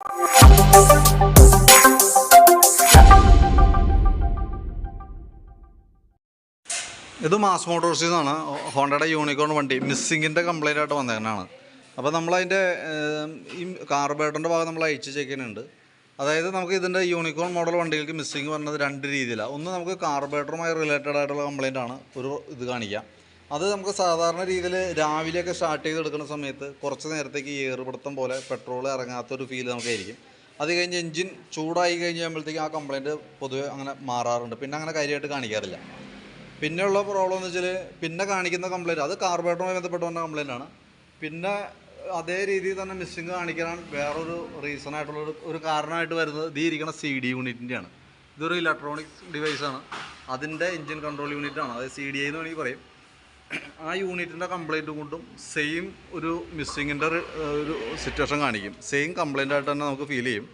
ഇത് മാസ് മോട്ടോഴ്സിൽ നിന്നാണ് ഹോണ്ടയുടെ യൂണിക്കോൺ വണ്ടി മിസ്സിങ്ങിൻ്റെ കംപ്ലൈൻ്റ് ആയിട്ട് വന്നേക്കാനാണ്. അപ്പോൾ നമ്മളതിൻ്റെ ഈ കാർബറേറ്ററിൻ്റെ ഭാഗം നമ്മൾ അയച്ച് ചെക്ക് ചെയ്യുന്നുണ്ട്. അതായത് നമുക്ക് ഇതിൻ്റെ യൂണിക്കോൺ മോഡൽ വണ്ടികൾക്ക് മിസ്സിങ് വരുന്നത് രണ്ട് രീതിയിലാണ്. ഒന്ന് നമുക്ക് കാർബറേറ്ററുമായി റിലേറ്റഡ് ആയിട്ടുള്ള കംപ്ലൈൻ്റ് ആണ് ഒരു ഇത് കാണിക്കുക. അത് നമുക്ക് സാധാരണ രീതിയിൽ രാവിലെയൊക്കെ സ്റ്റാർട്ട് ചെയ്തെടുക്കുന്ന സമയത്ത് കുറച്ച് നേരത്തേക്ക് ഏറുപിടുത്തം പോലെ പെട്രോൾ ഇറങ്ങാത്തൊരു ഫീൽ നമുക്കായിരിക്കും. അത് കഴിഞ്ഞ് എൻജിൻ ചൂടായി കഴിഞ്ഞ് കഴിയുമ്പോഴത്തേക്കും ആ കംപ്ലൈൻറ്റ് പൊതുവെ അങ്ങനെ മാറാറുണ്ട്. പിന്നെ അങ്ങനെ കാര്യമായിട്ട് കാണിക്കാറില്ല. പിന്നെയുള്ള പ്രോബ്ലം എന്ന് വെച്ചാൽ പിന്നെ കാണിക്കുന്ന കംപ്ലൈൻറ്റ് അത് കാർബറേറ്ററുമായി ബന്ധപ്പെട്ട് വന്ന കംപ്ലൈൻ്റ് ആണ്. പിന്നെ അതേ രീതിയിൽ തന്നെ മിസ്സിങ് കാണിക്കാൻ വേറൊരു റീസണായിട്ടുള്ള ഒരു കാരണമായിട്ട് വരുന്നത് ഇരിക്കുന്ന CD യൂണിറ്റിൻ്റെയാണ്. ഇതൊരു ഇലക്ട്രോണിക്സ് ഡിവൈസാണ്. അതിൻ്റെ എൻജിൻ കൺട്രോൾ യൂണിറ്റാണ്. അതായത് CDI എന്ന് വേണമെങ്കിൽ പറയും. ആ യൂണിറ്റിൻ്റെ കംപ്ലൈൻറ്റ് കൊണ്ടും സെയിം ഒരു മിസ്സിങ്ങിൻ്റെ ഒരു സിറ്റുവേഷൻ കാണിക്കും. സെയിം കംപ്ലൈൻ്റ് ആയിട്ട് തന്നെ നമുക്ക് ഫീൽ ചെയ്യും.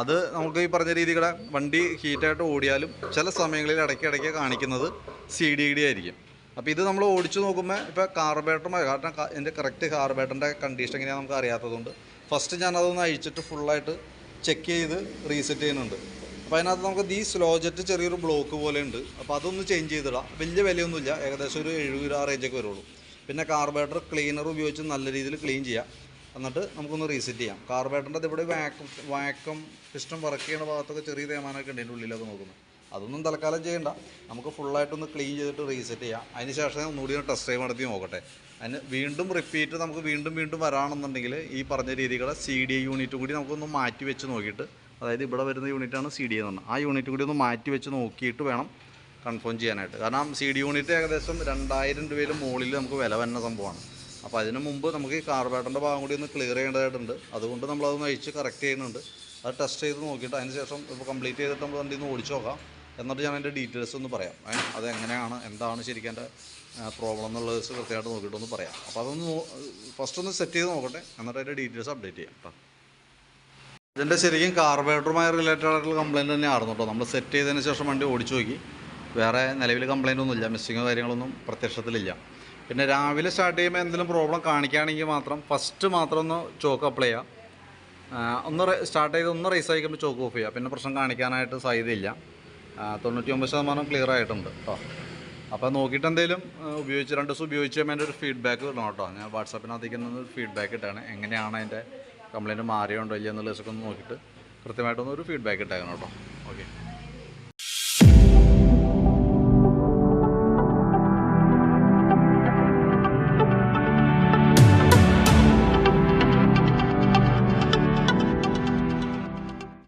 അത് നമുക്ക് ഈ പറഞ്ഞ രീതിയുടെ വണ്ടി ഹീറ്റായിട്ട് ഓടിയാലും ചില സമയങ്ങളിൽ ഇടയ്ക്കിടയ്ക്ക് കാണിക്കുന്നത് CDD ആയിരിക്കും. അപ്പോൾ ഇത് നമ്മൾ ഓടിച്ച് നോക്കുമ്പോൾ ഇപ്പോൾ കാർബറേറ്ററുമായി, കാരണം എൻ്റെ കറക്റ്റ് കാർബറേറ്ററിൻ്റെ കണ്ടീഷൻ എങ്ങനെയാണ് നമുക്ക് അറിയാത്തതുകൊണ്ട് ഫസ്റ്റ് ഞാനതൊന്ന് അഴിച്ചിട്ട് ഫുള്ളായിട്ട് ചെക്ക് ചെയ്ത് റീസെറ്റ് ചെയ്യുന്നുണ്ട്. അപ്പോൾ അതിനകത്ത് നമുക്ക് ഈ സ്ലോ ജെറ്റ് ചെറിയൊരു ബ്ലോക്ക് പോലെ ഉണ്ട്. അപ്പോൾ അതൊന്ന് ചേഞ്ച് ചെയ്തിടാം. വലിയ വിലയൊന്നുമില്ല, ഏകദേശം ഒരു 70 ആ റേഞ്ചൊക്കെ വരുള്ളൂ. പിന്നെ കാർബറേറ്റർ ക്ലീനർ ഉപയോഗിച്ച് നല്ല രീതിയിൽ ക്ലീൻ ചെയ്യാം. എന്നിട്ട് നമുക്കൊന്ന് റീസെറ്റ് ചെയ്യാം. കാർബറേറ്ററിൻ്റെ ഇവിടെ വാക്വം പിസ്റ്റൺ വർക്ക് ചെയ്യുന്ന ഭാഗത്തൊക്കെ ചെറിയ തേമാനമൊക്കെ ഉണ്ട് എൻ്റെ ഉള്ളിലൊക്കെ നോക്കുന്നത്. അതൊന്നും തൽക്കാലം ചെയ്യണ്ട, നമുക്ക് ഫുള്ളായിട്ടൊന്ന് ക്ലീൻ ചെയ്തിട്ട് റീസെറ്റ് ചെയ്യാം. അതിന് ശേഷം ഒന്നുകൂടി ഒന്ന് ടെസ്റ്റ് ഡ്രൈവ് നടത്തി നോക്കട്ടെ. അതിന് വീണ്ടും റിപ്പീറ്റ് നമുക്ക് വീണ്ടും വരാണെന്നുണ്ടെങ്കിൽ ഈ പറഞ്ഞ രീതികളെ CDI യൂണിറ്റ് കൂടി നമുക്കൊന്ന് മാറ്റി വെച്ച് നോക്കിയിട്ട്, അതായത് ഇവിടെ വരുന്ന യൂണിറ്റാണ് CDI എന്ന് പറഞ്ഞാൽ, ആ യൂണിറ്റ് കൂടി ഒന്ന് മാറ്റി വെച്ച് നോക്കിയിട്ട് വേണം കൺഫേം ചെയ്യാനായിട്ട്. കാരണം CD യൂണിറ്റ് ഏകദേശം 2000 രൂപയിൽ മുകളിൽ നമുക്ക് വില വരുന്ന സംഭവമാണ്. അപ്പോൾ അതിന് മുമ്പ് നമുക്ക് ഈ കാർബറേറ്ററിൻ്റെ ഭാഗം കൂടി ഒന്ന് ക്ലിയർ ചെയ്യേണ്ടതായിട്ടുണ്ട്. അതുകൊണ്ട് നമ്മളതൊന്ന് അഴിച്ച് കറക്റ്റ് ചെയ്യുന്നുണ്ട്. അത് ടെസ്റ്റ് ചെയ്ത് നോക്കിയിട്ട് അതിന് ശേഷം ഇപ്പോൾ കംപ്ലീറ്റ് ചെയ്തിട്ട് നമ്മൾ വണ്ടി ഒന്ന് ഓടിച്ച് നോക്കാം. എന്നിട്ട് ഞാൻ അതിൻ്റെ ഡീറ്റെയിൽസ് ഒന്ന് പറയാം. അതെങ്ങനെയാണ്, എന്താണ് ശരിക്കും എൻ്റെ പ്രോബ്ലം എന്നുള്ളത് കൃത്യമായിട്ട് നോക്കിയിട്ടൊന്ന് പറയാം. അപ്പോൾ അതൊന്ന് ഫസ്റ്റ് ഒന്ന് സെറ്റ് ചെയ്ത് നോക്കട്ടെ, എന്നിട്ട് അതിൻ്റെ ഡീറ്റെയിൽസ് അപ്ഡേറ്റ് ചെയ്യാം കേട്ടോ. ഇതിൻ്റെ ശരിക്കും കാർബറേറ്ററുമായി റിലേറ്റഡ് ആയിട്ടുള്ള കംപ്ലയിൻറ്റ് തന്നെ ആയിരുന്നു കേട്ടോ. നമ്മൾ സെറ്റ് ചെയ്തതിന് ശേഷം വണ്ടി ഓടിച്ച് നോക്കി, വേറെ നിലവിൽ കംപ്ലയിൻ്റ് ഒന്നുമില്ല, മിസ്സിങ്ങോ കാര്യങ്ങളൊന്നും പ്രത്യക്ഷത്തിലില്ല. പിന്നെ രാവിലെ സ്റ്റാർട്ട് ചെയ്യുമ്പോൾ എന്തെങ്കിലും പ്രോബ്ലം കാണിക്കുകയാണെങ്കിൽ മാത്രം ഫസ്റ്റ് മാത്രം ഒന്ന് ചോക്ക് അപ്ലൈ ചെയ്യുക. ഒന്ന് സ്റ്റാർട്ട് ചെയ്ത് ഒന്ന് റേസ് ആയിക്കുമ്പോൾ ചോക്ക് ഓഫ് ചെയ്യുക. പിന്നെ പ്രശ്നം കാണിക്കാനായിട്ട് സാധ്യതയില്ല. 99% ക്ലിയർ ആയിട്ടുണ്ട് കേട്ടോ. അപ്പോൾ നോക്കിയിട്ട് എന്തെങ്കിലും ഉപയോഗിച്ച് 2 ദിവസം ഉപയോഗിച്ച് കഴിയുമ്പോൾ എൻ്റെ ഒരു ഫീഡ്ബാക്ക് ഇടണം കേട്ടോ. ഞാൻ വാട്സാപ്പിനകത്തേക്ക് ഒരു ഫീഡ്ബാക്ക് ഇട്ടാണ്, എങ്ങനെയാണ് അതിൻ്റെ കംപ്ലയിൻറ്റ് മാറിയോ ഉണ്ടോ ഇല്ല എന്നുള്ള ദിവസമൊക്കെ ഒന്ന് നോക്കിയിട്ട് കൃത്യമായിട്ടൊന്ന് ഒരു ഫീഡ്ബാക്ക് ഇട്ടേക്കണം കേട്ടോ. ഓക്കെ.